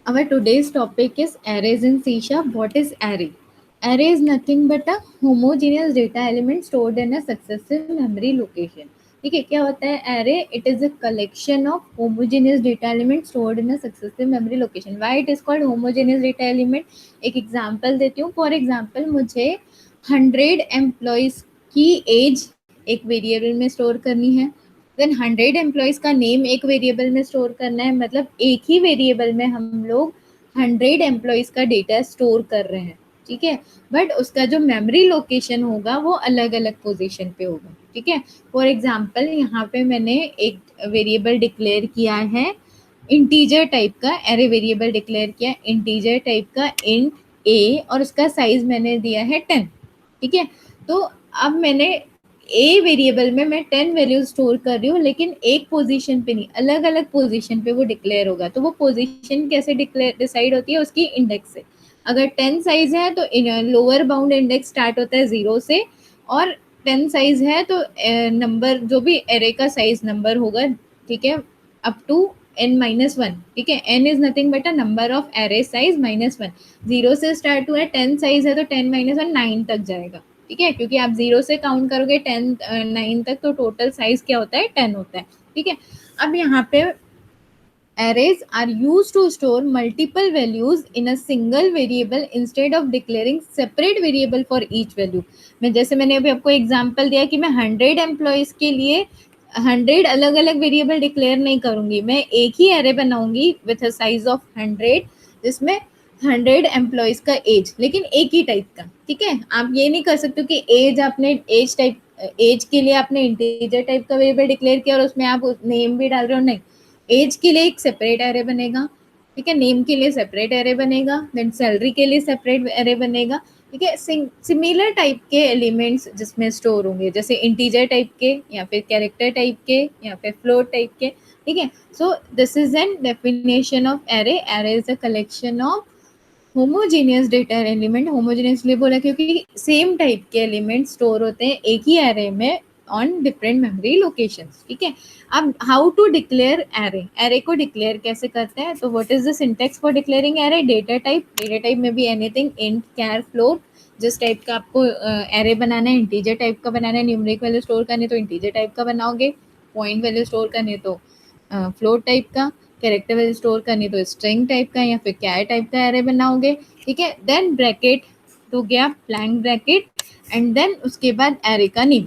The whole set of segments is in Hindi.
Our today's topic is arrays in C Sharp. What is array? Array is nothing but a homogeneous data element stored in a successive memory location. ठीक है, क्या होता है array? It is a collection of homogeneous data elements stored in a successive memory location. Why it is called homogeneous data element? एक एग्जांपल देती हूँ. फॉर एग्जांपल मुझे 100 एम्प्लॉयज की एज एक वेरिएबल में स्टोर करनी है. देन 100 एम्प्लॉयज का नेम एक वेरिएबल में स्टोर करना है. मतलब एक ही वेरिएबल में हम लोग 100 एम्प्लॉयज का डेटा स्टोर कर रहे हैं. ठीक है, बट उसका जो मेमोरी लोकेशन होगा वो अलग अलग पोजीशन पे होगा. ठीक है, फॉर एग्जांपल यहाँ पे मैंने एक वेरिएबल डिक्लेयर किया है इंटीजर टाइप का. एरे वेरिएबल डिक्लेयर किया इंटीजर टाइप का इंट ए, और उसका साइज मैंने दिया है 10. ठीक है, तो अब मैंने ए वेरिएबल में मैं 10 वैल्यूज स्टोर कर रही हूँ, लेकिन एक पोजीशन पे नहीं, अलग अलग पोजीशन पे वो डिक्लेयर होगा. तो वो पोजीशन कैसे डिसाइड होती है? उसकी इंडेक्स से. अगर 10 साइज है तो लोअर बाउंड इंडेक्स स्टार्ट होता है 0 से, और 10 साइज है तो नंबर जो भी एरे का साइज नंबर होगा, ठीक है, अप टू n-1. ठीक है, n is nothing but a number of array size -1. 0 से स्टार्ट हुआ है, 10 साइज है तो 10-1 9 तक जाएगा. ठीक है, क्योंकि आप 0 से काउंट करोगे 9 तक तो टोटल साइज क्या होता है? 10 होता है. ठीक है, अब यहाँ पे arrays are used to store multiple values in a single variable instead of declaring separate variable for each value. मैंने अभी आपको एग्जांपल दिया कि मैं 100 एम्प्लॉयज के लिए 100 अलग अलग वेरिएबल डिक्लेयर नहीं करूंगी. मैं एक ही एरे बनाऊंगी विथ अ साइज ऑफ 100, जिसमें 100 एम्प्लॉयज का एज, लेकिन एक ही टाइप का. ठीक है, आप ये नहीं कर सकते कि एज आपने एज के लिए आपने इंटीजर टाइप का वेरिएबल डिक्लेयर किया और उसमें आप नेम भी डाल रहे हो. नहीं, एज के लिए एक सेपरेट एरे बनेगा. ठीक है, नेम के लिए सेपरेट एरे बनेगा. देन सैलरी के लिए सेपरेट एरे बनेगा. ठीक है, सिमिलर टाइप के एलिमेंट्स जिसमें स्टोर होंगे, जैसे इंटीजर टाइप के, या फिर कैरेक्टर टाइप के, या फिर फ्लोट टाइप के. ठीक है, so this is an definition of array. Array is a collection of homogeneous data element. Homogeneous इसलिए बोला क्योंकि सेम टाइप के एलिमेंट स्टोर होते हैं एक ही एरे में ऑन डिफरेंट मेमोरी लोकेशंस. ठीक है, अब how to declare array? Array को डिक्लेयर कैसे करते हैं? तो what is the syntax for declaring array? Data type. Data type में भी एनीथिंग, इंट, कैर, फ्लोट. जिस टाइप का आपको एरे बनाना है, इंटीजर टाइप का बनाना है, न्यूमेरिक वैल्यू स्टोर करनी तो इंटीजर टाइप का बनाओगे, पॉइंट वैल्यू स्टोर करनी तो फ्लोट टाइप का, कैरेक्टर वैल्यू स्टोर करनी तो स्ट्रिंग टाइप का या फिर कैर टाइप का एरे बनाओगे. ठीक है, देन ब्रैकेट तो गया ब्लैंक ब्रैकेट, एंड देन उसके बाद एरे का नेम.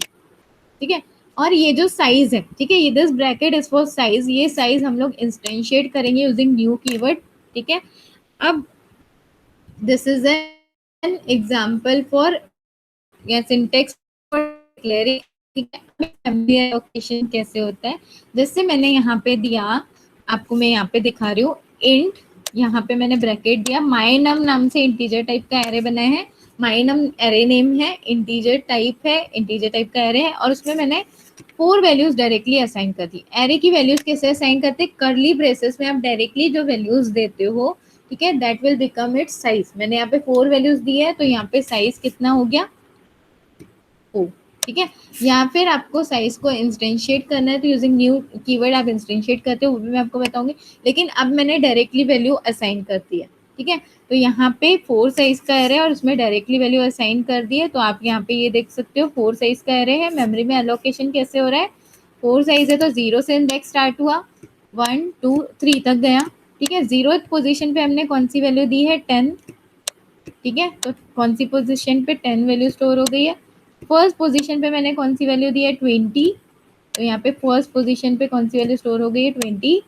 ठीक है, और ये जो साइज है, ठीक है, ये this bracket is for size. ये साइज हम लोग इंस्टेंशिएट करेंगे यूजिंग न्यू कीवर्ड. ठीक है, अब this is an example for या सिंटेक्स फॉर डिक्लेयरिंग. ठीक है, फैमिली एलोकेशन कैसे होता है? जैसे मैंने यहाँ पे दिया, आपको मैं यहाँ पे दिखा रही हूँ, इंट, यहाँ पे मैंने ब्रैकेट दिया, माई नम नाम से इंटीजर टाइप का एरे बनाया है. माई नम एरे नेम है, इंटीजर टाइप है, इंटीजर टाइप का एरे है, और उसमें मैंने 4 वैल्यूज डायरेक्टली असाइन कर दी. एरे की वैल्यूज कैसे असाइन करते? करली ब्रेसेस में आप डायरेक्टली जो वैल्यूज देते हो, ठीक है, that will become it's size. मैंने यहाँ पे 4 वैल्यूज दी है, तो यहाँ पे साइज कितना हो गया? 4. ठीक है, या फिर आपको साइज को इंस्टेंशिएट करना है तो यूजिंग न्यू कीवर्ड आप इंस्टेंशिएट करते हो, वो भी मैं आपको बताऊंगी. लेकिन अब मैंने डायरेक्टली वैल्यू असाइन कर दी है. ठीक है, तो यहाँ पे 4 साइज का एरे है और उसमें डायरेक्टली वैल्यू असाइन कर दी है. तो आप यहाँ पे ये देख सकते हो 4 साइज का एरे है. मेमोरी में एलोकेशन कैसे हो रहा है? 4 साइज है तो 0 से इंडेक्स स्टार्ट हुआ, 1 2 3 तक गया. ठीक है, 0th पोजीशन पे हमने कौन सी वैल्यू दी है? 10. ठीक है, तो कौन सी पोजीशन पे 10 वैल्यू स्टोर हो गई है? फर्स्ट पोजीशन पे मैंने कौन सी वैल्यू दी है? 20. तो यहाँ पे फर्स्ट पोजीशन पे कौन सी वैल्यू स्टोर हो गई है? 20.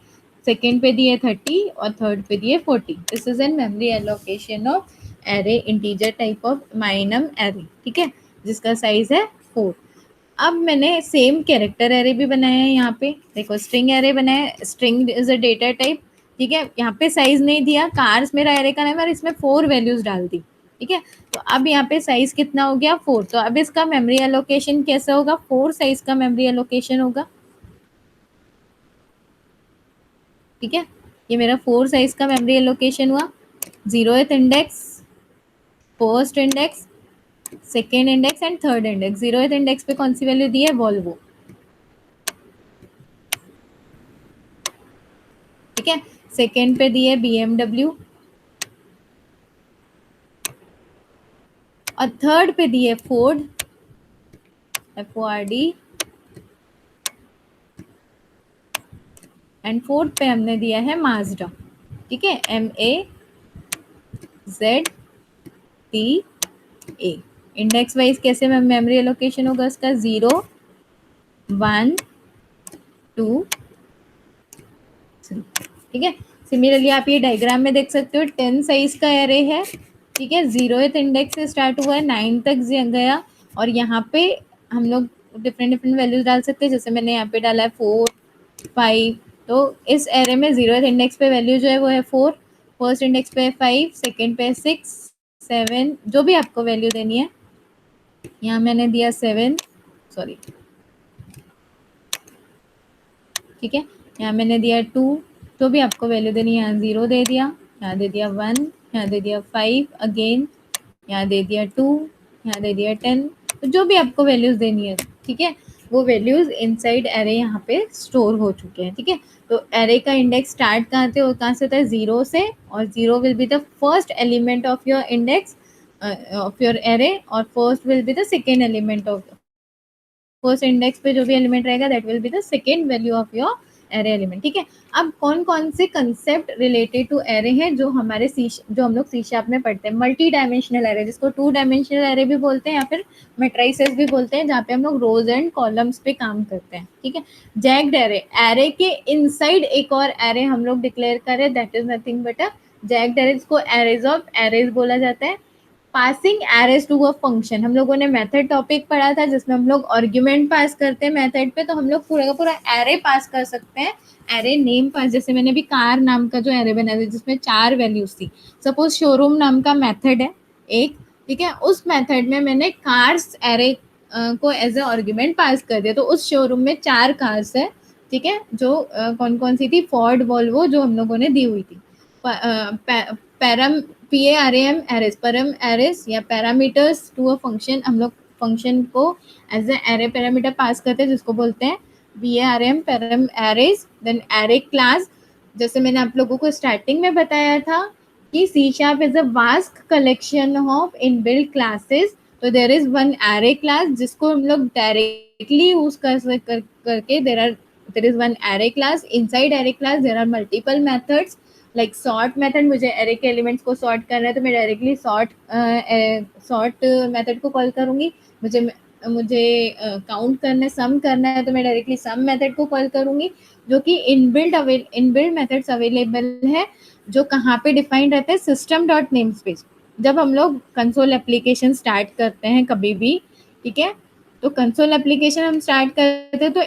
सेकेंड पे दी है 30 और थर्ड पे दी है 40. This is an memory allocation of array integer type of माइनम एरे. ठीक है, जिसका साइज है 4. अब मैंने सेम कैरेक्टर एरे भी बनाया है. यहाँ पे देखो, स्ट्रिंग एरे बनाया है. String is a data type. ठीक है, यहाँ पे साइज नहीं दिया, कार्स मेरा एरे का नाम है और इसमें 4 वैल्यूज डाल दी. ठीक है, तो अब यहाँ पे साइज कितना हो गया? 4. तो अब इसका मेमोरी एलोकेशन कैसा होगा? 4 साइज का मेमोरी एलोकेशन होगा. ठीक है, ये मेरा 4 साइज का मेमोरी एलोकेशन हुआ. 0th index, first index, second index and third index. 0th index पे कौन सी वैल्यू दी है? वॉल्वो. ठीक है, सेकेंड पे दी है BMW, और थर्ड पे दी है फोर्ड, FORD, एंड फोर्थ पे हमने दिया है माजडा। ठीक है, MAZDA। इंडेक्स वाइज कैसे मेमोरी एलोकेशन होगा उसका, 0 1 2 3। ठीक है, सिमिलरली आप ये डायग्राम में देख सकते हो 10 साइज का एरे है। ठीक है, 0th इंडेक्स से स्टार्ट हुआ है, 9 तक गया, और यहाँ पे हम लोग डिफरेंट डिफरेंट वैल्यूज डाल सकते हैं, जैसे मैंने यहाँ पे डाला है 4 5। तो इस एरे में 0th इंडेक्स पे वैल्यू जो है वो है 4, फर्स्ट इंडेक्स पे है 5, सेकेंड पे है 6 7, जो भी आपको वैल्यू देनी है। यहाँ मैंने दिया 7, सॉरी, ठीक है, यहाँ मैंने दिया 2, जो भी आपको वैल्यू देनी है, यहाँ 0 दे दिया, यहाँ दे दिया 1, यहाँ दे दिया 5 अगेन, यहाँ दे दिया 2, यहाँ दे दिया 10। तो जो भी आपको वैल्यूज देनी है, ठीक है, वो वैल्यूज इनसाइड एरे यहाँ पे स्टोर हो चुके हैं। ठीक है, तो एरे का इंडेक्स स्टार्ट कहाँ से होता है, 0 से, और 0 will be the first element of your index of your array, और first will be the second element of first index पे जो भी एलिमेंट रहेगा that will be the second value of your array element. ठीक है, अब कौन कौन से कंसेप्ट रिलेटेड टू एरे हैं जो हमारे जो हम लोग सी शार्प में पढ़ते हैं, मल्टी डायमेंशनल एरे, जिसको 2 डायमेंशनल एरे भी बोलते हैं या फिर मैट्रिसेस भी बोलते हैं, जहाँ पे हम लोग रोज एंड कॉलम्स पे काम करते हैं। ठीक है, जैक्ड एरे, एरे के इनसाइड एक और एरे हम लोग डिक्लेयर करें, that is nothing but a jagged array, जिसको एरेज ऑफ एरेज बोला जाता है। Passing arrays to a function, हम लोगों ने मेथड टॉपिक पढ़ा था जिसमें हम लोग आर्ग्यूमेंट पास करते हैं मेथड पे, तो हम लोग पूरा का पूरा एरे पास कर सकते हैं, एरे नेम पास। जैसे मैंने भी कार नाम का जो एरे बनाया था जिसमें 4 वैल्यूज थी, सपोज शोरूम नाम का मेथड है एक, ठीक है, उस मेथड में मैंने कार्स एरे को एज ए आर्ग्यूमेंट पास कर दिया, तो उस शोरूम में 4 कार्स है। ठीक है, जो कौन कौन सी थी, फोर्ड, वोल्वो, जो हम लोगों ने दी हुई थी। Param PARAM arrays, param arrays या पैरामीटर्स टू अ फंक्शन, हम लोग फंक्शन को as a array parameter pass करते हैं जिसको बोलते हैं PARAM param arrays. Then array class, जैसे मैंने आप लोगों को स्टार्टिंग में बताया था कि C sharp is a vast collection of inbuilt classes, तो there is one array class जिसको हम लोग डायरेक्टली यूज करके there is one array class. Inside array class there are multiple methods, like sort method, मुझे एरे के एलिमेंट्स को सॉर्ट करना है तो मैं डायरेक्टली सॉर्ट मेथड को कॉल करूंगी। मुझे मुझे काउंट करना है, सम करना है, तो मैं डायरेक्टली सम मेथड को कॉल करूंगी, जो कि इनबिल्ट मेथड्स अवेलेबल है, जो कहाँ पे डिफाइंड रहते हैं, सिस्टम डॉट नेम स्पेस। जब हम लोग कंसोल एप्लीकेशन स्टार्ट करते हैं कभी भी, ठीक है, तो कंसोल एप्लीकेशन हम स्टार्ट करते हैं तो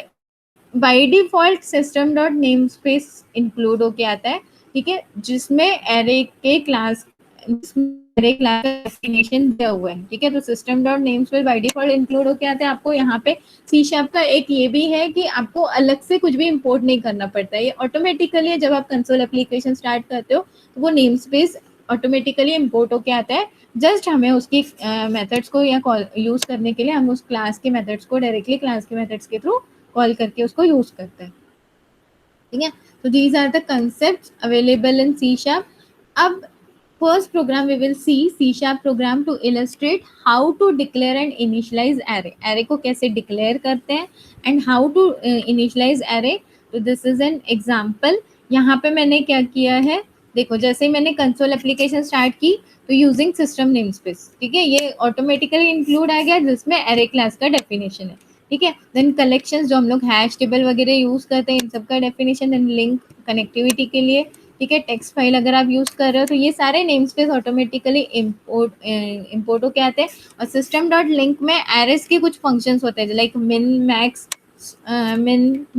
by default system dot name space include होके आता है। ठीक है, जिसमें एरे के क्लास, एरे क्लास का डेफिनेशन दिया हुआ है। ठीक है, तो system dot name space by default include होके आता है। आपको यहाँ पे सी शार्प का एक ये भी है कि आपको अलग से कुछ भी इंपोर्ट नहीं करना पड़ता है, ये ऑटोमेटिकली जब आप कंसोल एप्लीकेशन स्टार्ट करते हो तो वो नेम स्पेस ऑटोमेटिकली इंपोर्ट होके आता है। जस्ट हमें उसकी मेथड्स को या यूज करने के लिए हम उस क्लास के मेथड्स को डायरेक्टली क्लास के मेथड्स के थ्रू कॉल करके उसको यूज करते हैं। ठीक है, तो these are the concept available in C sharp. अब first program we will see C sharp program to illustrate how to declare and initialize array, array को कैसे डिक्लेयर करते हैं and how to initialize array. तो दिस इज एन एग्जाम्पल। यहाँ पे मैंने क्या किया है, देखो, जैसे ही मैंने कंसोल एप्लीकेशन स्टार्ट की तो यूजिंग सिस्टम नेम स्पेस, ठीक है, ये ऑटोमेटिकली इंक्लूड आ गया जिसमें एरे क्लास का डेफिनेशन है। ठीक है, देन कलेक्शंस जो हम लोग हैश टेबल वगैरह यूज करते हैं इन सब का डेफिनेशन, देन लिंक कनेक्टिविटी के लिए, ठीक है, टेक्स्ट फाइल अगर आप यूज कर रहे हो तो ये सारे नेम स्पेस ऑटोमेटिकली इम्पोर्ट होके आते हैं। और सिस्टम डॉट लिंक में एरेस के कुछ फंक्शंस होते हैं लाइक मिन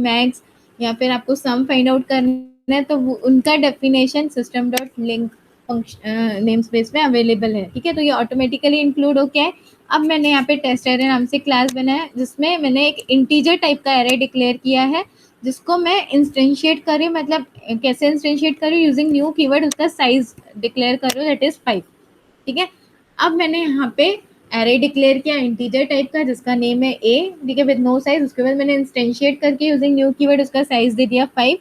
मैक्स, या फिर आपको सम फाइंड आउट करना है तो उनका definition system dot link name space में अवेलेबल है। ठीक है, तो ये ऑटोमेटिकली इंक्लूड होके है। अब मैंने यहाँ पे टेस्ट एरे नाम से क्लास बनाया है जिसमें मैंने एक इंटीजर टाइप का एरे डिक्लेयर किया है, जिसको मैं इंस्टेंशिएट कर रही हूँ, मतलब कैसे इंस्टेंशिएट कर रही हूँ, यूजिंग न्यू कीवर्ड, उसका साइज डिक्लेयर कर रही हूँ, दैट इज 5। ठीक है, अब मैंने यहाँ पे एरे डिक्लेयर किया इंटीजर टाइप का जिसका नेम है ए, ठीक है, विद नो साइज। उसके बाद मैंने इंस्टेंशिएट करके यूजिंग न्यू कीवर्ड उसका साइज दे दिया 5।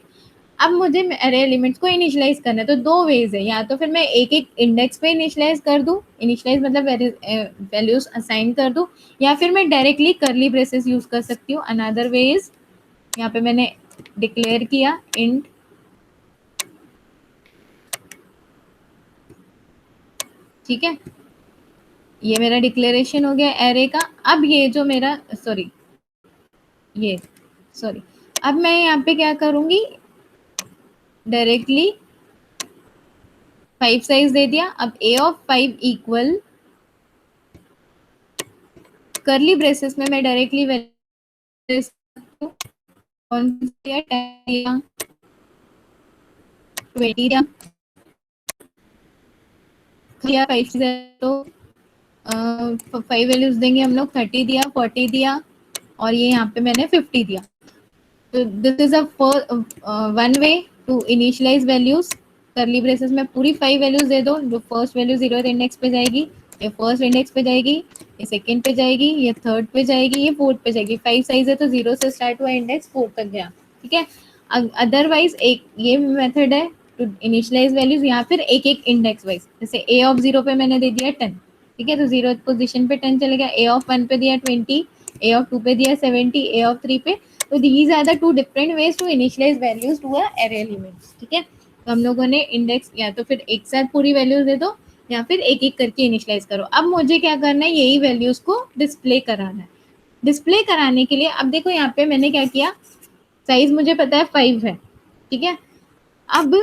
अब मुझे एरे एलिमेंट्स को इनिशियलाइज करना है, तो दो वेज है, या तो फिर मैं एक एक इंडेक्स पे इनिशियलाइज कर दूं, इनिशियलाइज मतलब वैल्यूज असाइन कर दूं, या फिर मैं डायरेक्टली करली ब्रेसेस यूज कर सकती हूँ। अनदर वे इज, यहाँ पे मैंने डिक्लेयर किया इंट, ठीक है, ये मेरा डिक्लेरेशन हो गया एरे का। अब ये जो मेरा ये सॉरी अब मैं यहाँ पे क्या करूंगी, डायरेक्टली 5 साइज दे दिया। अब ए ऑफ 5 इक्वल करली ब्रेसेस में मैं डायरेक्टली कौन सी दिया, 20 दिया 5 से, तो 5 वैल्यूज देंगे हम लोग, 30 दिया, 40 दिया, और ये यहाँ पे मैंने 50 दिया। तो this is a one way to initialize values. Curly braces में पूरी 5 वैल्यूज दे दो, जो फर्स्ट वैल्यू 0th इंडेक्स पे जाएगी, ये फर्स्ट इंडेक्स पे जाएगी, ये सेकंड पे जाएगी, ये थर्ड पे जाएगी, ये फोर्थ पे जाएगी। 5 साइज है तो 0 से स्टार्ट हुआ इंडेक्स 4 तक गया, ठीक है। अदरवाइज एक ये मेथड है टू इनिशियलाइज वैल्यूज, या फिर एक एक इंडेक्स वाइज, जैसे ए ऑफ 0 पे मैंने दे दिया 10, ठीक है, तो 0th पोजीशन पे 10 चलेगा। ए ऑफ 1 पे दिया 20, ए ऑफ 2 पे दिया 70, ए ऑफ 3 पे। तो these are the two different ways to initialize values to a array elements, ठीक है। तो हम लोगों ने इंडेक्स या तो फिर एक साथ पूरी वैल्यूज दे दो, या फिर एक एक करके इनिशियलाइज करो। अब मुझे क्या करना है, यही वैल्यूज को डिस्प्ले कराना है। डिस्प्ले कराने के लिए अब देखो यहाँ पे मैंने क्या किया, साइज मुझे पता है 5 है, ठीक है। अब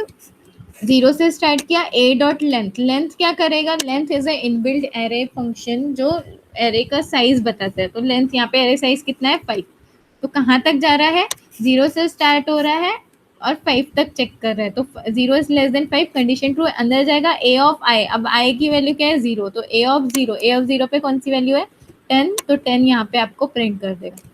0 से स्टार्ट किया, ए डॉट लेंथ, लेंथ क्या करेगा, length is a inbuilt array function जो एरे का साइज बताता है। तो लेंथ यहाँ पे एरे साइज कितना है 5, तो कहाँ तक जा रहा है, 0 से स्टार्ट हो रहा है और 5 तक चेक कर रहा है। तो 0 is less than 5, condition true, अंदर जाएगा ए ऑफ आई। अब आई की वैल्यू क्या है 0, तो ए ऑफ 0, ए ऑफ 0 पे कौन सी वैल्यू है 10, तो 10 यहाँ पे आपको प्रिंट कर देगा।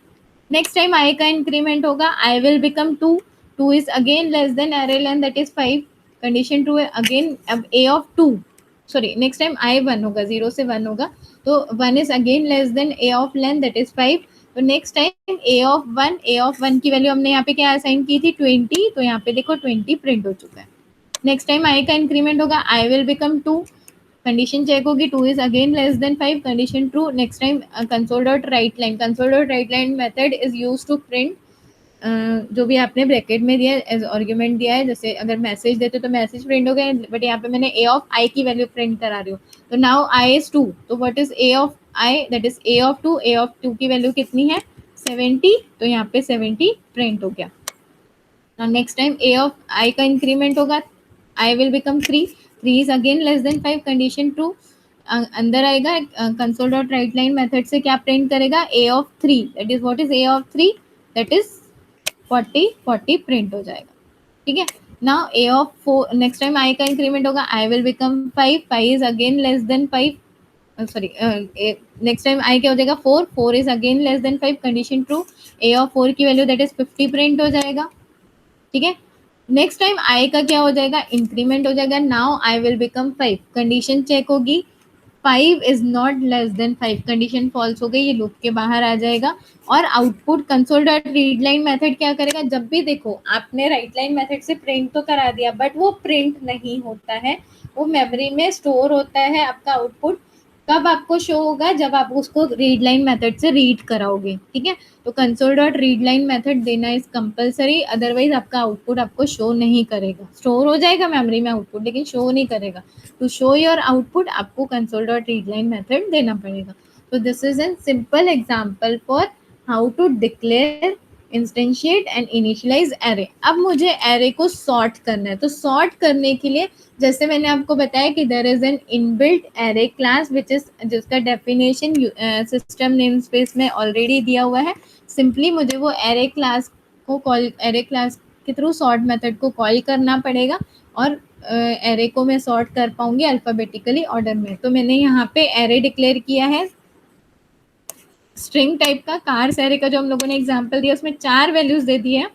नेक्स्ट टाइम आई का इंक्रीमेंट होगा, I will become 2, 2 is again less than array length that is 5, condition true है अगेन। अब A of 2 sorry next time I 1 होगा, 0 से 1 होगा, तो 1 is again less than A of length that is 5। तो next time A of 1, A of 1 की वैल्यू हमने यहाँ पे क्या असाइन की थी 20, तो यहाँ पे देखो 20 प्रिंट हो चुका है। नेक्स्ट टाइम आई का इंक्रीमेंट होगा, I will become 2, condition check होगी, 2 is again less than 5, condition true. Next time console dot write line, console dot write line method is use to print जो भी आपने ब्रैकेट में दिया एज आर्ग्यूमेंट दिया है, जैसे अगर मैसेज देते तो मैसेज प्रिंट हो गए, बट यहाँ पे मैंने ए ऑफ आई की वैल्यू प्रिंट करा रही हूँ। तो नाउ आई इज 2, तो what is A of I, that is A of 2, A of 2 की वैल्यू कितनी है 70, तो यहाँ पे 70 प्रिंट हो गया। Next time A of I का इंक्रीमेंट होगा, I will become 3, 3 is again less than 5, condition true. अंदर आएगा console dot write line method से क्या प्रिंट करेगा A of 3, that is what is A of 3, that is 40 print हो जाएगा, ठीक है। Now A of 4, next time I का इंक्रीमेंट होगा, I will become 5, 5 is again less than 5, sorry next time आई क्या हो जाएगा 4, 4 is again less than 5, condition true. A of 4 की वैल्यू दैट इज 50 प्रिंट हो जाएगा, ठीक है। नेक्स्ट टाइम आई का क्या हो जाएगा इंक्रीमेंट हो जाएगा, now I will become 5, condition check होगी, 5 is not less than 5, condition false हो गई, ये लूप के बाहर आ जाएगा। और output console dot read line method क्या करेगा, जब भी देखो आपने राइट लाइन मेथड से प्रिंट तो करा दिया, बट वो प्रिंट नहीं होता है, वो मेमोरी में स्टोर होता है आपका आउटपुट। कब आपको शो होगा, जब आप उसको रीड लाइन मेथड से रीड कराओगे, ठीक है। तो console dot read line method देना इज कंपलसरी, अदरवाइज आपका आउटपुट आपको शो नहीं करेगा। स्टोर हो जाएगा मेमोरी में आउटपुट, लेकिन शो नहीं करेगा। टू शो योर आउटपुट आपको console dot read line method देना पड़ेगा। तो this is an simple example for how to declare, instantiate and initialize array. अब मुझे एरे को सॉर्ट करना है, तो सॉर्ट करने के लिए जैसे मैंने आपको बताया कि there is an inbuilt array class which is, जिसका डेफिनेशन सिस्टम नेम स्पेस में ऑलरेडी दिया हुआ है। सिंपली मुझे वो एरे क्लास को कॉल, एरे क्लास के थ्रू सॉर्ट मेथड को कॉल करना पड़ेगा, और एरे को मैं सॉर्ट कर पाऊंगी अल्फाबेटिकली ऑर्डर में। तो मैंने यहाँ पे एरे डिक्लेयर किया है स्ट्रिंग टाइप का, कार्स एरे का जो हम लोगों ने एग्जांपल दिया उसमें 4 वैल्यूज दे दी है,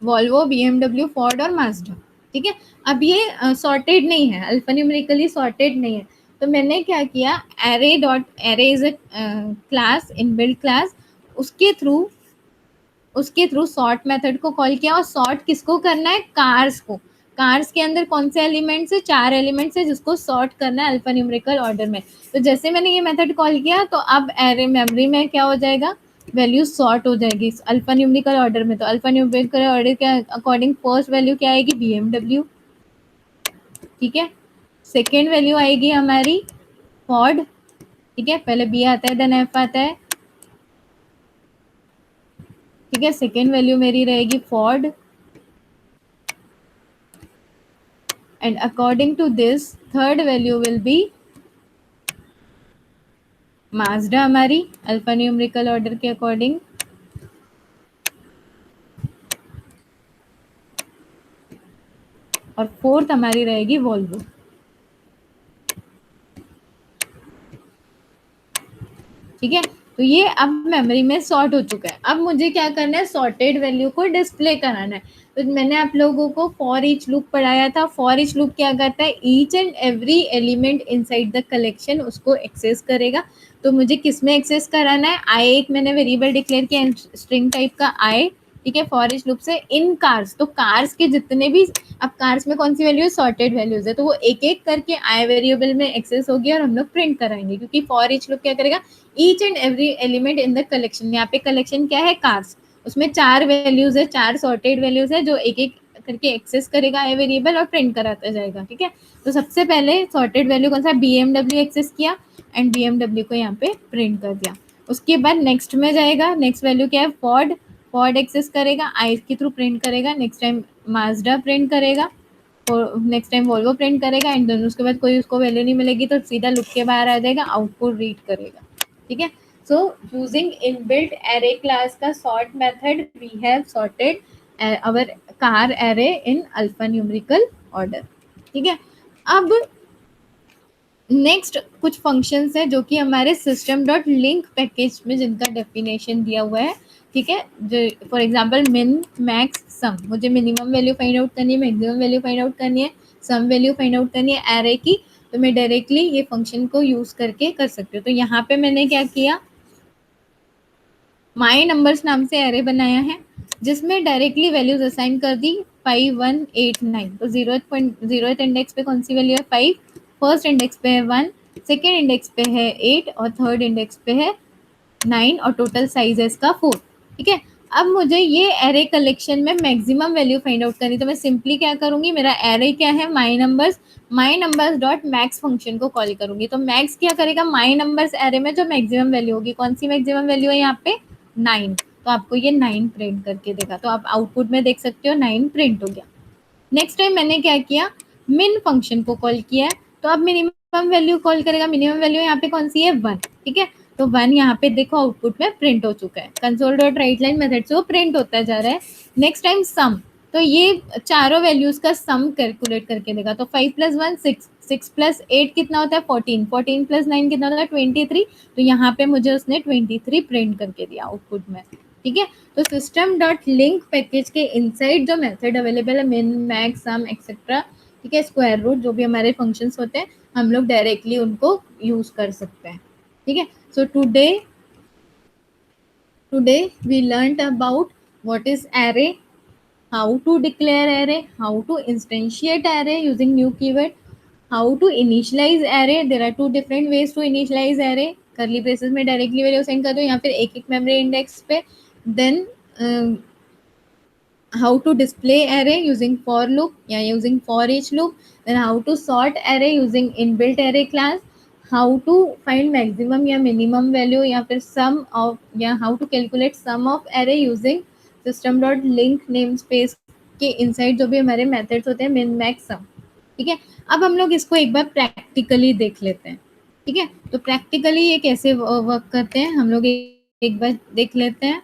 वॉल्वो, बीएमडब्ल्यू, फोर्ड और माज्डा, ठीक है। अब ये सॉर्टेड नहीं है, अल्फान्यूमेरिकली सॉर्टेड नहीं है। तो मैंने क्या किया, array dot array is a class, inbuilt class, उसके थ्रू उसके थ्रू सॉर्ट मेथड को कॉल किया, और सॉर्ट किसको करना है, कार्स को। कार्स के अंदर कौन से एलिमेंट्स है, 4 एलिमेंट्स है जिसको सॉर्ट करना है अल्फा न्यूमेरिकल ऑर्डर में। तो जैसे मैंने ये मेथड कॉल किया तो अब एरे मेमोरी में क्या हो जाएगा, वैल्यू सॉर्ट हो जाएगी अल्फा न्यूमेरिकल ऑर्डर में। तो अल्फा न्यूमेरिकल ऑर्डर के अकॉर्डिंग फर्स्ट वैल्यू क्या आएगी, बीएमडब्ल्यू, ठीक है। सेकेंड वैल्यू आएगी हमारी फॉर्ड, ठीक है, पहले बी आता है देन एफ आता है, ठीक है। सेकेंड वैल्यू मेरी रहेगी Ford, and according to this third value will be Mazda हमारी अल्फा न्यूमेरिकल ऑर्डर के अकॉर्डिंग, और फोर्थ हमारी रहेगी वॉल्वो, ठीक है। तो ये अब मेमोरी में सॉर्ट हो चुका है। अब मुझे क्या करना है, सॉर्टेड वैल्यू को डिस्प्ले कराना है। तो मैंने आप लोगों को फॉर ईच लूप पढ़ाया था। फॉर ईच लूप क्या करता है, each and every element inside the collection उसको एक्सेस करेगा। तो मुझे किस में एक्सेस कराना है, आई एक मैंने वेरिएबल डिक्लेयर किया स्ट्रिंग टाइप का आई, ठीक है, फॉर ईच लूप से इन कार्स। तो कार्स के जितने भी, अब कार्स में कौन सी वैल्यू है, सॉर्टेड वैल्यूज है, तो वो एक एक करके आई वेरिएबल में एक्सेस होगी और हम लोग प्रिंट कराएंगे, क्योंकि फॉर ईच लूप क्या करेगा, each and every element in the collection. यहाँ पे कलेक्शन क्या है, कार्स, उसमें 4 वैल्यूज है, 4 सॉर्टेड वैल्यूज है जो एक एक करके एक्सेस करेगा आई वेरिएबल और प्रिंट कराता जाएगा, ठीक है। तो सबसे पहले सॉर्टेड वैल्यू कौन सा, बीएमडब्ल्यू एक्सेस किया एंड बीएमडब्ल्यू को यहाँ पे प्रिंट कर दिया। उसके बाद नेक्स्ट में जाएगा, नेक्स्ट वैल्यू क्या है, फॉर्ड, फॉर्ड एक्सेस करेगा, आई के थ्रू प्रिंट करेगा, नेक्स्ट टाइम माजडा प्रिंट करेगा, और नेक्स्ट टाइम वॉल्वो प्रिंट करेगा, एंड देन उसके बाद कोई उसको वैल्यू नहीं मिलेगी तो सीधा लुक के बाहर आ जाएगा, आउटपुट रीड करेगा, ठीक है। So using inbuilt array class का sort method we have sorted our car array in alpha numerical order, ठीक है। अब नेक्स्ट कुछ फंक्शंस है जो कि हमारे सिस्टम डॉट लिंक पैकेज में जिनका डेफिनेशन दिया हुआ है, ठीक है। जो फॉर एग्जांपल मिन मैक्स सम, मुझे मिनिमम वैल्यू फाइंड आउट करनी है, मैक्सिमम वैल्यू फाइंड आउट करनी है, सम वैल्यू फाइंड आउट करनी है एरे की, तो मैं डायरेक्टली ये फंक्शन को यूज करके कर सकती हूँ। तो यहाँ पे मैंने क्या किया, माई नंबर्स नाम से एरे बनाया है जिसमें डायरेक्टली वैल्यूज असाइन कर दी 5 1 8 9। तो जीरोथ इंडेक्स पे कौन सी वैल्यू है, 5, फर्स्ट इंडेक्स पे है 1, सेकेंड इंडेक्स पे है 8 और थर्ड इंडेक्स पे है 9, और टोटल साइज है इसका 4, ठीक है। अब मुझे ये एरे कलेक्शन में मैक्सिमम वैल्यू फाइंड आउट करनी, तो मैं सिंपली क्या करूंगी, मेरा एरे क्या है, माई नंबर्स डॉट मैक्स फंक्शन को कॉल करूंगी। तो मैक्स क्या करेगा, माई नंबर्स एरे में जो मैक्सिमम वैल्यू होगी, कौन सी मैक्सिमम वैल्यू है यहाँ पे, 9, तो आपको ये 9 प्रिंट करके देगा। तो आप आउटपुट में देख सकते हो 9 प्रिंट हो गया। नेक्स्ट टाइम मैंने क्या किया, मिन फंक्शन को कॉल किया है, तो अब मिनिमम वैल्यू कॉल करेगा, मिनिमम वैल्यू यहाँ पे कौन सी है, 1, ठीक है। तो 1 यहाँ पे देखो आउटपुट में प्रिंट हो चुका है, console dot write line method से वो प्रिंट होता जा रहा है। नेक्स्ट टाइम सम, तो ये चारों वैल्यूज का सम कैलकुलेट करके देगा। तो 5 + 1 6, 6 + 8 कितना होता है, 14, 14 + 9 कितना होता है, 23। तो यहाँ पे मुझे उसने 23 प्रिंट करके दिया आउटपुट में, ठीक है। तो सिस्टम डॉट लिंक पैकेज के इनसाइड जो मेथड अवेलेबल है, मिन मैक्स सम एक्सेट्रा, ठीक है, स्क्वायर रूट, जो भी हमारे फंक्शंस होते हैं हम लोग डायरेक्टली उनको यूज कर सकते हैं, ठीक है। So today we learned about what is array, how to declare array, how to instantiate array using new keyword, how to initialize array, there are two different ways to initialize array, curly braces में directly वैल्यू सेंड कर दो या फिर एक एक मेमोरी इंडेक्स पे, then how to display array using for loop या using for each loop, then how to sort array using inbuilt array class, how to find maximum या minimum value या फिर sum of, या how to calculate sum of array using system dot link namespace के इनसाइड जो भी हमारे मेथड्स होते हैं, मिन मैक्स सम, ठीक है। अब हम लोग इसको एक बार प्रैक्टिकली देख लेते हैं, ठीक है। तो प्रैक्टिकली ये कैसे वर्क करते हैं हम लोग एक बार देख लेते हैं।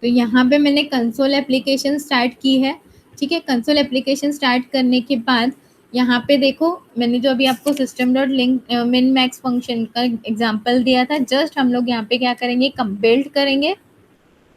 तो यहाँ पे मैंने कंसोल एप्लीकेशन स्टार्ट की है, ठीक है। कंसोल एप्लीकेशन स्टार्ट करने के बाद यहाँ पे देखो मैंने जो अभी आपको system dot link min max function का एग्जांपल दिया था, जस्ट हम लोग यहाँ पे क्या करेंगे, बिल्ड करेंगे।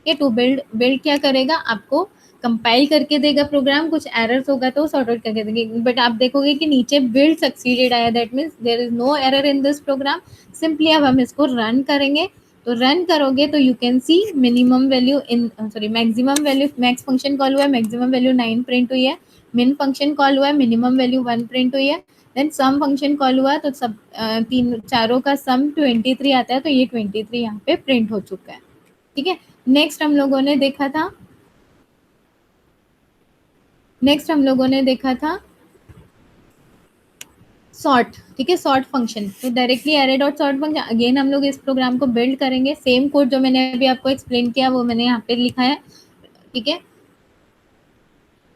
ये टू बिल्ड क्या करेगा, आपको कंपाइल करके देगा प्रोग्राम, कुछ एरर्स होगा तो सॉर्ट आउट करके देंगे, बट आप देखोगे कि नीचे बिल्ड सक्सीडेड आया, that means there is no error in this program. Simply अब हम इसको रन करेंगे, तो रन करोगे तो you can see minimum value in sorry maximum value, max function call हुआ है, मैक्सिमम वैल्यू 9 प्रिंट हुई है, मिन फंक्शन कॉल हुआ है, मिनिमम वैल्यू 1 प्रिंट हुई है, देन सम फंक्शन कॉल हुआ तो सब तीन चारों का सम 23 आता है, तो ये 23 यहाँ पे प्रिंट हो चुका है। ठीक है, नेक्स्ट हम लोगों ने देखा था, सॉर्ट। ठीक है, सॉर्ट फंक्शन, तो directly array dot sort function, again हम लोग इस प्रोग्राम को बिल्ड करेंगे, सेम कोड जो मैंने अभी आपको एक्सप्लेन किया वो मैंने यहाँ पे लिखा है। ठीक है,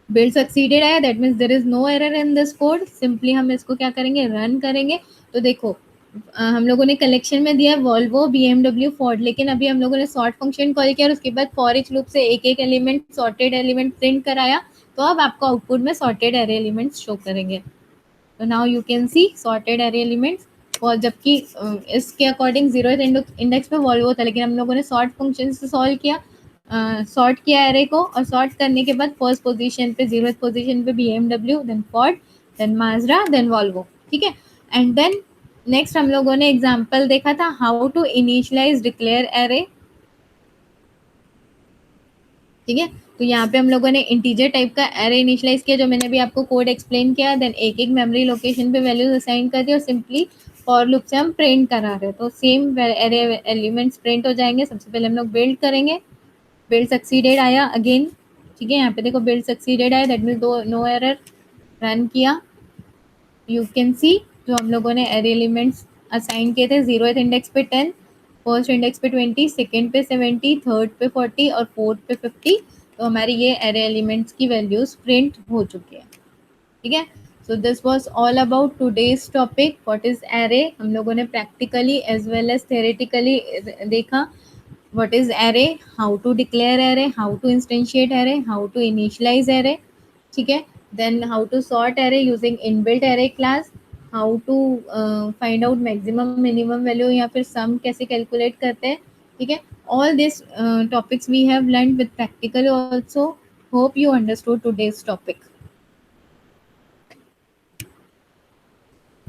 बिल्ड सक्सीडेड आया, that means there is no error in this code, simply हम इसको क्या करेंगे, रन करेंगे। तो देखो हम लोगों ने कलेक्शन में दिया वॉल्वो BMW फोर्ड, लेकिन अभी हम लोगों ने सॉर्ट फंक्शन कॉल किया और उसके बाद फॉर इच लूप से एक एक एलिमेंट सॉर्टेड एलिमेंट प्रिंट कराया, तो अब आपको आउटपुट में सॉर्टेड एरे एलिमेंट्स शो करेंगे। तो now you can C sorted array elements, और जबकि इसके अकॉर्डिंग जीरो इंडेक्स पे वॉल्वो था, लेकिन हम लोगों ने सॉर्ट फंक्शन से सॉल्व किया, सॉर्ट किया एरे को, और सॉर्ट करने के बाद फर्स्ट पोजीशन पे, जीरो पोजीशन पे BMW, देन फोर्ड, देन माजरा, देन वॉल्वो। ठीक है, एंड देन नेक्स्ट हम लोगों ने एग्जांपल देखा था how to initialize declare array. ठीक है, तो यहाँ पे हम लोगों ने इंटीजर टाइप का एरे इनिशियलाइज किया, जो मैंने भी आपको कोड एक्सप्लेन किया, देन एक एक मेमोरी लोकेशन पे वैल्यूज असाइन कर दी और सिंपली फॉर लूप से हम प्रिंट करा रहे हैं, तो सेम एरे एलिमेंट्स प्रिंट हो जाएंगे। सबसे पहले हम लोग बिल्ड करेंगे, बिल्ड सक्सीडेड आया अगेन। ठीक है, यहाँ पे देखो बिल्ड सक्सीडेड आया, दैट मीन दो नो एरर, रन किया, यू कैन सी जो हम लोगों ने एरे एलिमेंट्स असाइन किए थे, जीरो इंडेक्स पे 10, फर्स्ट इंडेक्स पे 20, सेकेंड पे 70, थर्ड पे 40 और फोर्थ पे 50, तो हमारी ये एरे एलिमेंट्स की वैल्यूज प्रिंट हो चुकी है। ठीक है, so this was all about today's topic, what is array. हम लोगों ने practically as well as theoretically देखा what is array, how to declare array, how to instantiate array, how to initialize array। ठीक है, then how to sort array using inbuilt array class, how to find out maximum minimum value या फिर sum कैसे calculate करते हैं। ठीक है, all these topics we have learned with practical also, hope you understood today's topic।